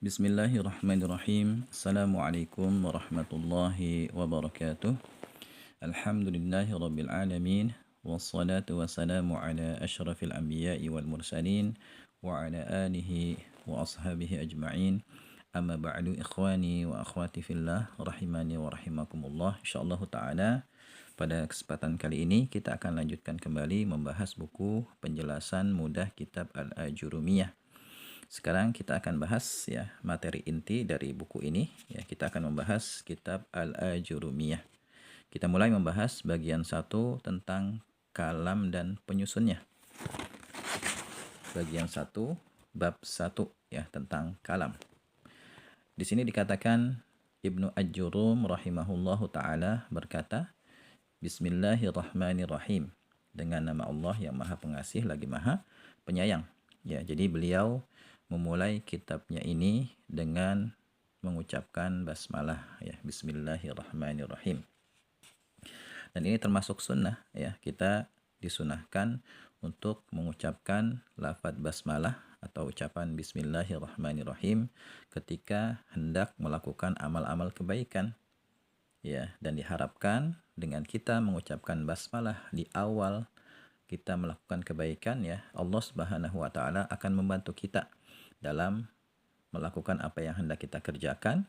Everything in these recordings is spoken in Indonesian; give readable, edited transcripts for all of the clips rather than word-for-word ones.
Bismillahirrahmanirrahim. Assalamualaikum warahmatullahi wabarakatuh. Alhamdulillahi rabbil alamin. Wassalatu wassalamu ala ashrafil anbiya'i wal mursalin wa ala alihi wa ashabihi ajma'in. Amma ba'du ikhwani wa akhwati fillah rahimani wa rahimakumullah. Insyaallah taala pada kesempatan kali ini kita akan lanjutkan kembali membahas buku penjelasan mudah kitab Al-Ajurumiyah. Sekarang kita akan bahas ya materi inti dari buku ini. Ya, kita akan membahas kitab Al-Ajurumiyah. Kita mulai membahas bagian 1 tentang kalam dan penyusunnya. Bagian 1 bab 1 ya tentang kalam. Di sini dikatakan Ibnu Ajjurum rahimahullahu taala berkata, Bismillahirrahmanirrahim. Dengan nama Allah yang Maha Pengasih lagi Maha Penyayang. Ya, jadi beliau memulai kitabnya ini dengan mengucapkan basmalah ya, Bismillahirrahmanirrahim. Dan ini termasuk sunnah ya, kita disunahkan untuk mengucapkan lafaz basmalah atau ucapan Bismillahirrahmanirrahim ketika hendak melakukan amal-amal kebaikan. Ya, dan diharapkan dengan kita mengucapkan basmalah di awal kita melakukan kebaikan ya, Allah Subhanahu wa taala akan membantu kita dalam melakukan apa yang hendak kita kerjakan,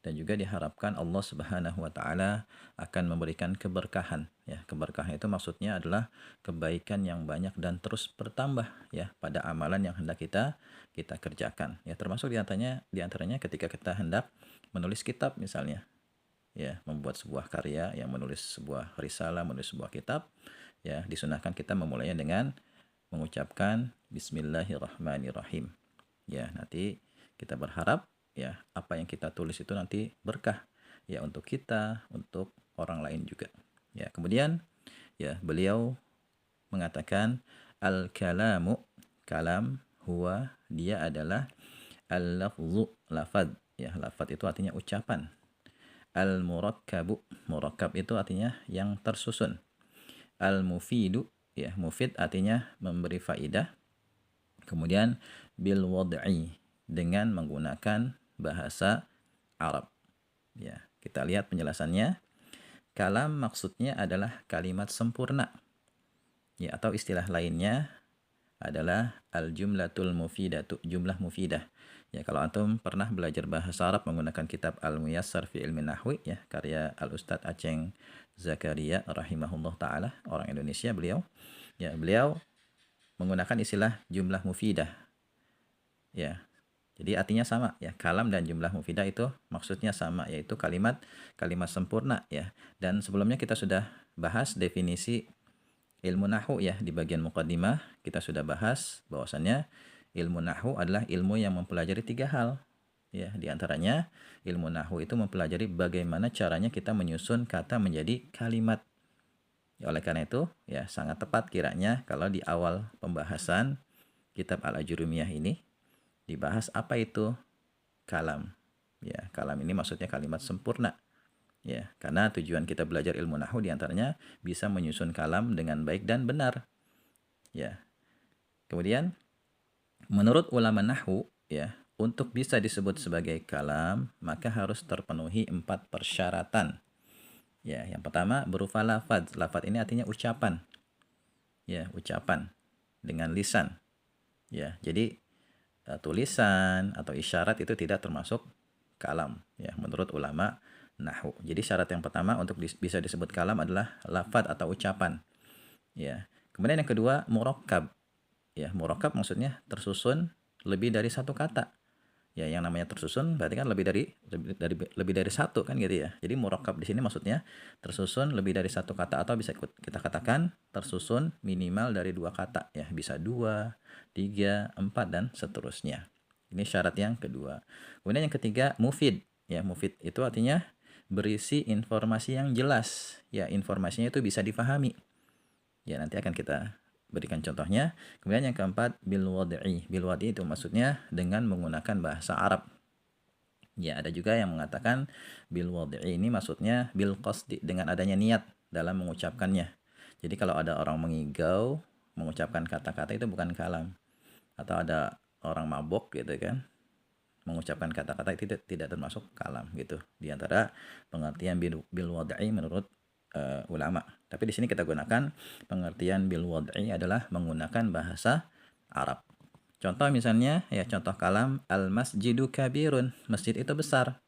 dan juga diharapkan Allah Subhanahu wa taala akan memberikan keberkahan ya. Keberkahan itu maksudnya adalah kebaikan yang banyak dan terus bertambah ya pada amalan yang hendak kita kerjakan. Ya, termasuk di antaranya ketika kita hendak menulis kitab misalnya. Ya, membuat sebuah karya, yang menulis sebuah risalah, menulis sebuah kitab, ya disunahkan kita memulainya dengan mengucapkan Bismillahirrahmanirrahim. Ya, nanti kita berharap ya apa yang kita tulis itu nanti berkah ya untuk kita, untuk orang lain juga. Ya, kemudian ya beliau mengatakan al-kalamu, kalam huwa dia adalah al-lafzu, lafaz. Ya, lafaz itu artinya ucapan. Al-murakkabu, murakkab itu artinya yang tersusun. Al-mufidu, ya mufid artinya memberi faidah. Kemudian bil wad'i, dengan menggunakan bahasa Arab. Ya, kita lihat penjelasannya. Kalam maksudnya adalah kalimat sempurna. Ya, atau istilah lainnya adalah al-jumlatul mufidatu, jumlah mufidah. Ya, kalau antum pernah belajar bahasa Arab menggunakan kitab Al-Muyassar fi Ilmi Nahwi ya, karya Al-Ustadz Aceng Zakaria rahimahullah taala, orang Indonesia beliau. Ya, beliau menggunakan istilah jumlah mufidah. Ya. Jadi artinya sama ya, kalam dan jumlah mufidah itu maksudnya sama, yaitu kalimat sempurna ya. Dan sebelumnya kita sudah bahas definisi ilmu nahwu ya, di bagian muqaddimah kita sudah bahas bahwasannya ilmu nahwu adalah ilmu yang mempelajari 3 hal. Ya, di antaranya ilmu nahwu itu mempelajari bagaimana caranya kita menyusun kata menjadi kalimat. Ya, oleh karena itu, ya sangat tepat kiranya kalau di awal pembahasan kitab Al-Ajurumiyah ini dibahas apa itu kalam. Ya, kalam ini maksudnya kalimat sempurna. Ya, karena tujuan kita belajar ilmu nahwu di antaranya bisa menyusun kalam dengan baik dan benar. Ya. Kemudian menurut ulama nahwu ya, untuk bisa disebut sebagai kalam maka harus terpenuhi 4 persyaratan. Ya, yang pertama berupa lafaz. Lafaz ini artinya ucapan. Ya, ucapan dengan lisan. Ya, jadi tulisan atau isyarat itu tidak termasuk kalam ya menurut ulama nahwu. Jadi syarat yang pertama untuk bisa disebut kalam adalah lafaz atau ucapan. Ya. Kemudian yang kedua murakkab. Ya, murakkab maksudnya tersusun lebih dari satu kata. Ya, yang namanya tersusun berarti kan lebih dari satu kan gitu ya. Jadi murakkab di sini maksudnya tersusun lebih dari satu kata, atau bisa kita katakan tersusun minimal dari 2 kata ya, bisa 2, 3, 4 dan seterusnya. Ini syarat yang kedua. Kemudian yang ketiga mufid. Ya, mufid itu artinya berisi informasi yang jelas. Ya, informasinya itu bisa difahami. Ya, nanti akan kita berikan contohnya. Kemudian yang keempat bil wad'i. Bil wad'i itu maksudnya dengan menggunakan bahasa Arab. Ya, ada juga yang mengatakan bil wad'i ini maksudnya bil qasdi, dengan adanya niat dalam mengucapkannya. Jadi kalau ada orang mengigau mengucapkan kata-kata itu bukan kalam. Atau ada orang mabok gitu kan, mengucapkan kata-kata itu tidak termasuk kalam gitu. Di antara pengertian bil wad'i menurut ulama. Tapi di sini kita gunakan pengertian bil wad'i adalah menggunakan bahasa Arab. Contoh misalnya ya, contoh kalam al masjidu kabirun, masjid itu besar.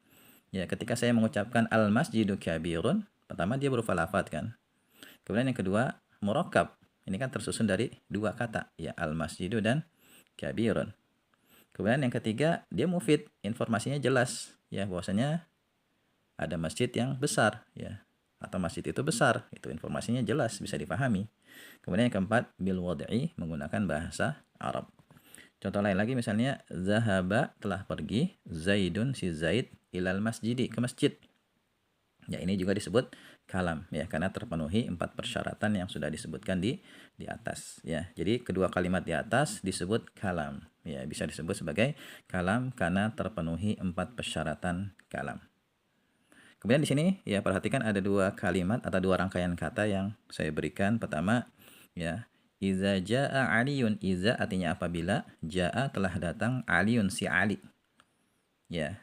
Ya, ketika saya mengucapkan al masjidu kabirun, pertama dia berupa lafadz kan. Kemudian yang kedua murakkab. Ini kan tersusun dari dua kata, ya al masjidu dan kabirun. Kemudian yang ketiga dia mufid, informasinya jelas ya, bahwasanya ada masjid yang besar ya, atau masjid itu besar, itu informasinya jelas bisa dipahami. Kemudian yang keempat bil wad'i, menggunakan bahasa Arab. Contoh lain lagi misalnya zahaba, telah pergi, zaidun, si Zaid, ilal masjidi, ke masjid. Ya, ini juga disebut kalam ya, karena terpenuhi 4 persyaratan yang sudah disebutkan di atas ya. Jadi kedua kalimat di atas disebut kalam ya, bisa disebut sebagai kalam karena terpenuhi 4 persyaratan kalam. Kemudian di sini ya, perhatikan ada dua kalimat atau dua rangkaian kata yang saya berikan. Pertama ya, iza jaa aliyun, iza artinya apabila, jaa telah datang, aliyun si Ali. Ya.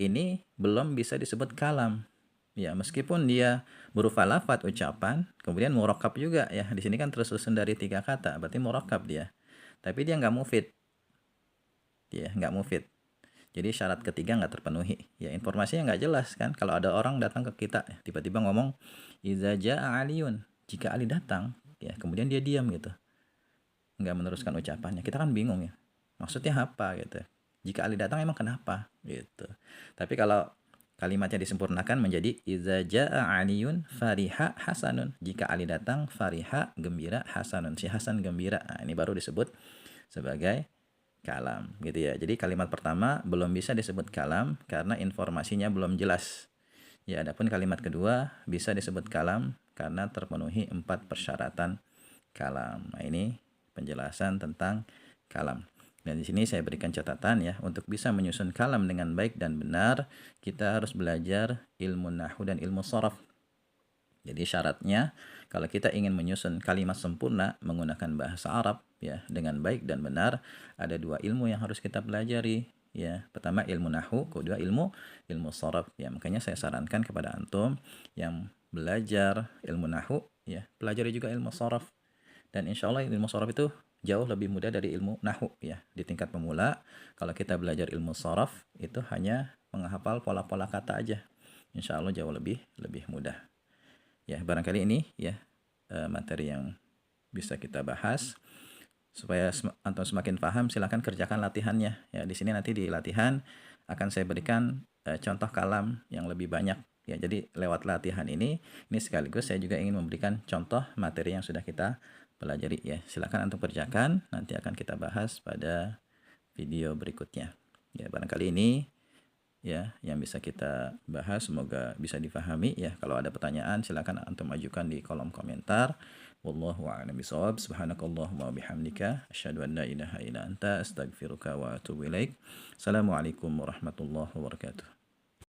Ini belum bisa disebut kalam. Ya, meskipun dia berupa lafadz ucapan, kemudian murakkab juga ya. Di sini kan tersusun dari 3 kata, berarti murakkab dia. Tapi dia nggak mufid. Dia nggak mufid. Jadi syarat ketiga nggak terpenuhi. Ya, informasinya nggak jelas kan. Kalau ada orang datang ke kita, tiba-tiba ngomong, iza jaa aliyun, jika Ali datang, ya kemudian dia diam gitu, nggak meneruskan ucapannya, kita kan bingung ya, maksudnya apa gitu. Jika Ali datang emang kenapa gitu. Tapi kalau kalimatnya disempurnakan menjadi iza jaa aliyun fariha hasanun, jika Ali datang, fariha gembira, hasanun si Hasan gembira. Nah, ini baru disebut sebagai kalam gitu ya. Jadi kalimat pertama belum bisa disebut kalam karena informasinya belum jelas. Ya, adapun kalimat kedua bisa disebut kalam karena terpenuhi 4 persyaratan kalam. Nah, ini penjelasan tentang kalam. Dan di sini saya berikan catatan ya, untuk bisa menyusun kalam dengan baik dan benar, kita harus belajar ilmu nahwu dan ilmu sharaf. Jadi syaratnya kalau kita ingin menyusun kalimat sempurna menggunakan bahasa Arab ya dengan baik dan benar, ada 2 ilmu yang harus kita pelajari ya. Pertama ilmu nahwu, kedua ilmu sharaf ya. Makanya saya sarankan kepada antum yang belajar ilmu nahwu ya, pelajari juga ilmu sharaf. Dan insya Allah ilmu sharaf itu jauh lebih mudah dari ilmu nahwu ya. Di tingkat pemula kalau kita belajar ilmu sharaf itu hanya menghafal pola-pola kata aja. Insya Allah jauh lebih mudah. Ya, barangkali ini ya materi yang bisa kita bahas. Supaya antum semakin paham, silakan kerjakan latihannya. Ya, di sini nanti di latihan akan saya berikan contoh kalam yang lebih banyak. Ya, jadi lewat latihan ini sekaligus saya juga ingin memberikan contoh materi yang sudah kita pelajari ya. Silakan antum kerjakan, nanti akan kita bahas pada video berikutnya. Ya, barangkali ini ya yang bisa kita bahas, semoga bisa difahami ya. Kalau ada pertanyaan silakan antum ajukan di kolom komentar. Wallahu a'lam bishawab. Subhanakallahumma bihamdika asyhadu an la ilaha illa anta astaghfiruka wa atubu ilaik. Assalamualaikum warahmatullahi wabarakatuh.